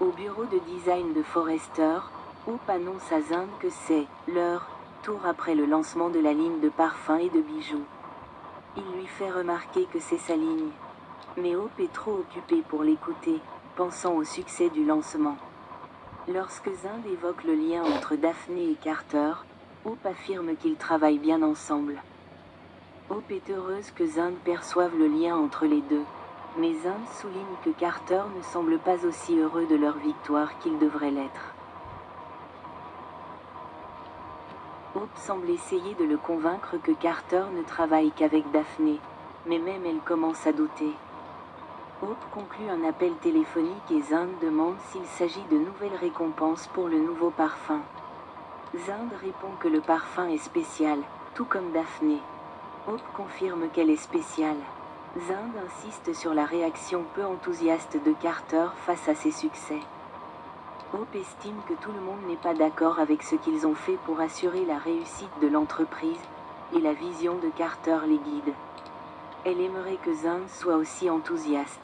Au bureau de design de Forrester, Hope annonce à Zund que c'est leur tour après le lancement de la ligne de parfums et de bijoux. Il lui fait remarquer que c'est sa ligne. Mais Hope est trop occupée pour l'écouter, pensant au succès du lancement. Lorsque Zund évoque le lien entre Daphné et Carter, Hope affirme qu'ils travaillent bien ensemble. Hope est heureuse que Zund perçoive le lien entre les deux, mais Zund souligne que Carter ne semble pas aussi heureux de leur victoire qu'il devrait l'être. Hope semble essayer de le convaincre que Carter ne travaille qu'avec Daphné, mais même elle commence à douter. Hope conclut un appel téléphonique et Zund demande s'il s'agit de nouvelles récompenses pour le nouveau parfum. Zund répond que le parfum est spécial, tout comme Daphné. Hope confirme qu'elle est spéciale. Zund insiste sur la réaction peu enthousiaste de Carter face à ses succès. Hope estime que tout le monde n'est pas d'accord avec ce qu'ils ont fait pour assurer la réussite de l'entreprise, et la vision de Carter les guide. Elle aimerait que Zund soit aussi enthousiaste.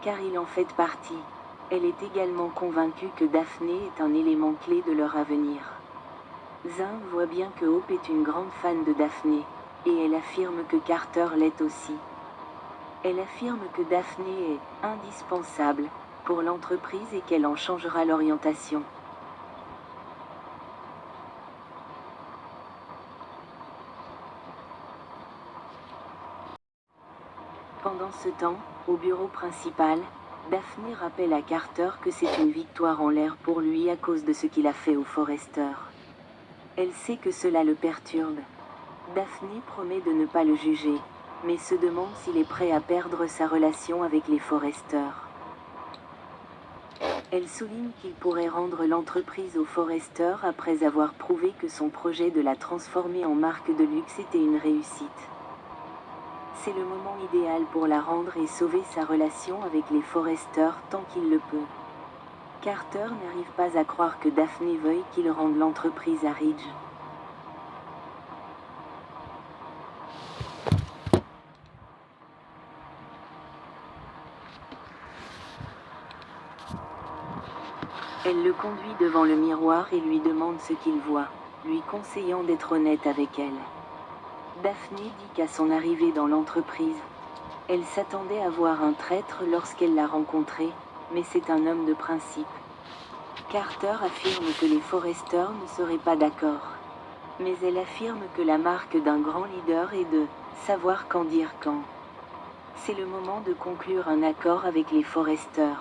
Car il en fait partie. Elle est également convaincue que Daphné est un élément clé de leur avenir. Zund voit bien que Hope est une grande fan de Daphné, et elle affirme que Carter l'est aussi. Elle affirme que Daphné est indispensable pour l'entreprise et qu'elle en changera l'orientation. Pendant ce temps, au bureau principal, Daphné rappelle à Carter que c'est une victoire en l'air pour lui à cause de ce qu'il a fait au Forrester. Elle sait que cela le perturbe. Daphné promet de ne pas le juger, mais se demande s'il est prêt à perdre sa relation avec les Forrester. Elle souligne qu'il pourrait rendre l'entreprise au Forrester après avoir prouvé que son projet de la transformer en marque de luxe était une réussite. C'est le moment idéal pour la rendre et sauver sa relation avec les Forrester tant qu'il le peut. Carter n'arrive pas à croire que Daphné veuille qu'il rende l'entreprise à Ridge. Elle le conduit devant le miroir et lui demande ce qu'il voit, lui conseillant d'être honnête avec elle. Daphné dit qu'à son arrivée dans l'entreprise, elle s'attendait à voir un traître lorsqu'elle l'a rencontré, mais c'est un homme de principe. Carter affirme que les Forrester ne seraient pas d'accord. Mais elle affirme que la marque d'un grand leader est de savoir quand dire quand. C'est le moment de conclure un accord avec les Forrester.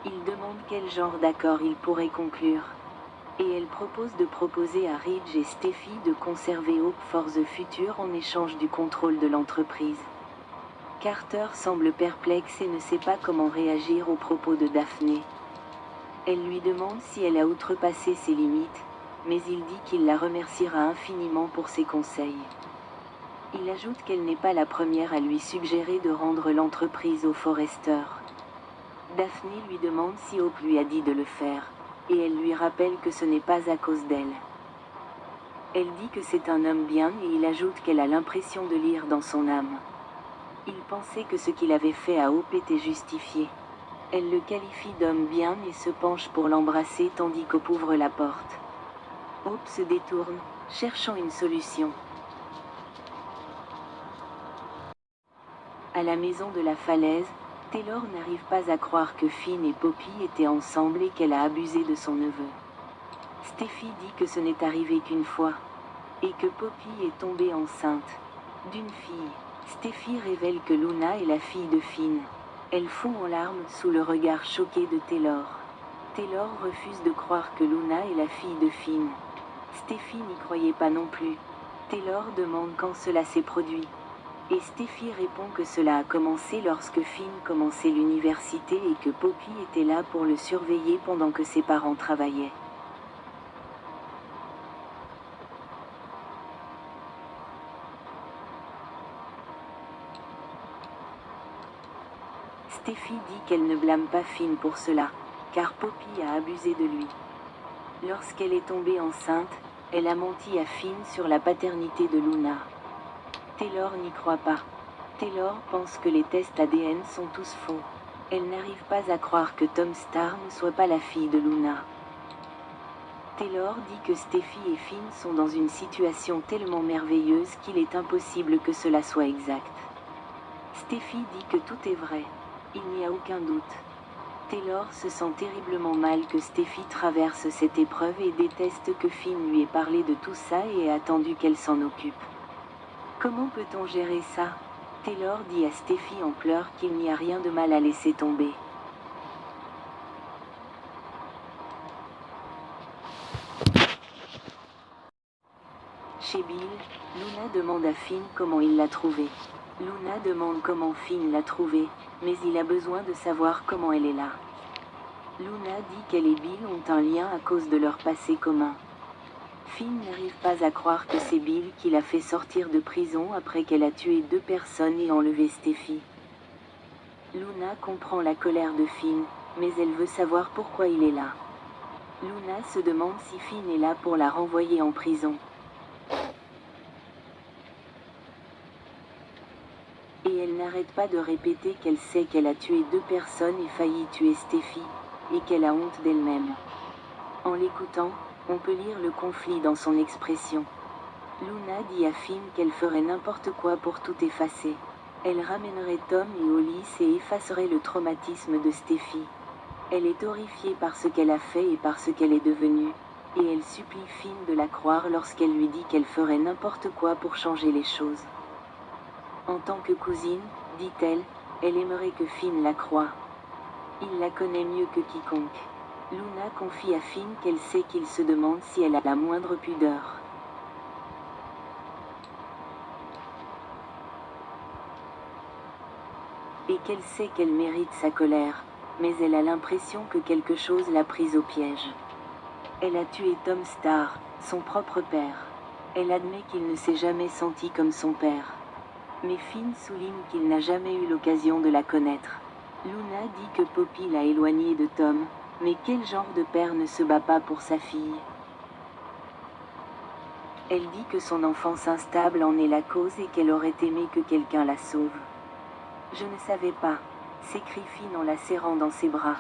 Il demande quel genre d'accord il pourrait conclure. Et elle propose de proposer à Ridge et Steffi de conserver Hope for the Future en échange du contrôle de l'entreprise. Carter semble perplexe et ne sait pas comment réagir aux propos de Daphné. Elle lui demande si elle a outrepassé ses limites, mais il dit qu'il la remerciera infiniment pour ses conseils. Il ajoute qu'elle n'est pas la première à lui suggérer de rendre l'entreprise au Forrester. Daphné lui demande si Hope lui a dit de le faire, et elle lui rappelle que ce n'est pas à cause d'elle. Elle dit que c'est un homme bien et il ajoute qu'elle a l'impression de lire dans son âme. Il pensait que ce qu'il avait fait à Hope était justifié. Elle le qualifie d'homme bien et se penche pour l'embrasser tandis qu'Hope ouvre la porte. Hope se détourne, cherchant une solution. À la maison de la falaise, Taylor n'arrive pas à croire que Finn et Poppy étaient ensemble et qu'elle a abusé de son neveu. Steffi dit que ce n'est arrivé qu'une fois, et que Poppy est tombée enceinte d'une fille. Steffi révèle que Luna est la fille de Finn. Elle fond en larmes sous le regard choqué de Taylor. Taylor refuse de croire que Luna est la fille de Finn. Steffi n'y croyait pas non plus. Taylor demande quand cela s'est produit. Et Steffi répond que cela a commencé lorsque Finn commençait l'université et que Poppy était là pour le surveiller pendant que ses parents travaillaient. Steffi dit qu'elle ne blâme pas Finn pour cela, car Poppy a abusé de lui. Lorsqu'elle est tombée enceinte, elle a menti à Finn sur la paternité de Luna. Taylor n'y croit pas. Taylor pense que les tests ADN sont tous faux. Elle n'arrive pas à croire que Tom Star ne soit pas la fille de Luna. Taylor dit que Steffi et Finn sont dans une situation tellement merveilleuse qu'il est impossible que cela soit exact. Steffi dit que tout est vrai. Il n'y a aucun doute. Taylor se sent terriblement mal que Steffi traverse cette épreuve et déteste que Finn lui ait parlé de tout ça et ait attendu qu'elle s'en occupe. Comment peut-on gérer ça? Taylor dit à Steffi en pleurs qu'il n'y a rien de mal à laisser tomber. Chez Bill, Luna demande à Finn comment il l'a trouvée. Luna demande comment Finn l'a trouvée, mais il a besoin de savoir comment elle est là. Luna dit qu'elle et Bill ont un lien à cause de leur passé commun. Finn n'arrive pas à croire que c'est Bill qui l'a fait sortir de prison après qu'elle a tué 2 personnes et enlevé Steffi. Luna comprend la colère de Finn, mais elle veut savoir pourquoi il est là. Luna se demande si Finn est là pour la renvoyer en prison. Et elle n'arrête pas de répéter qu'elle sait qu'elle a tué 2 personnes et failli tuer Steffi, et qu'elle a honte d'elle-même. En l'écoutant, on peut lire le conflit dans son expression. Luna dit à Finn qu'elle ferait n'importe quoi pour tout effacer. Elle ramènerait Tom et Hollis et effacerait le traumatisme de Steffi. Elle est horrifiée par ce qu'elle a fait et par ce qu'elle est devenue, et elle supplie Finn de la croire lorsqu'elle lui dit qu'elle ferait n'importe quoi pour changer les choses. En tant que cousine, dit-elle, elle aimerait que Finn la croie. Il la connaît mieux que quiconque. Luna confie à Finn qu'elle sait qu'il se demande si elle a la moindre pudeur. Et qu'elle sait qu'elle mérite sa colère, mais elle a l'impression que quelque chose l'a prise au piège. Elle a tué Tom Star, son propre père. Elle admet qu'il ne s'est jamais senti comme son père. Mais Finn souligne qu'il n'a jamais eu l'occasion de la connaître. Luna dit que Poppy l'a éloignée de Tom, mais quel genre de père ne se bat pas pour sa fille? Elle dit que son enfance instable en est la cause et qu'elle aurait aimé que quelqu'un la sauve. Je ne savais pas, s'écrie Finn en la serrant dans ses bras.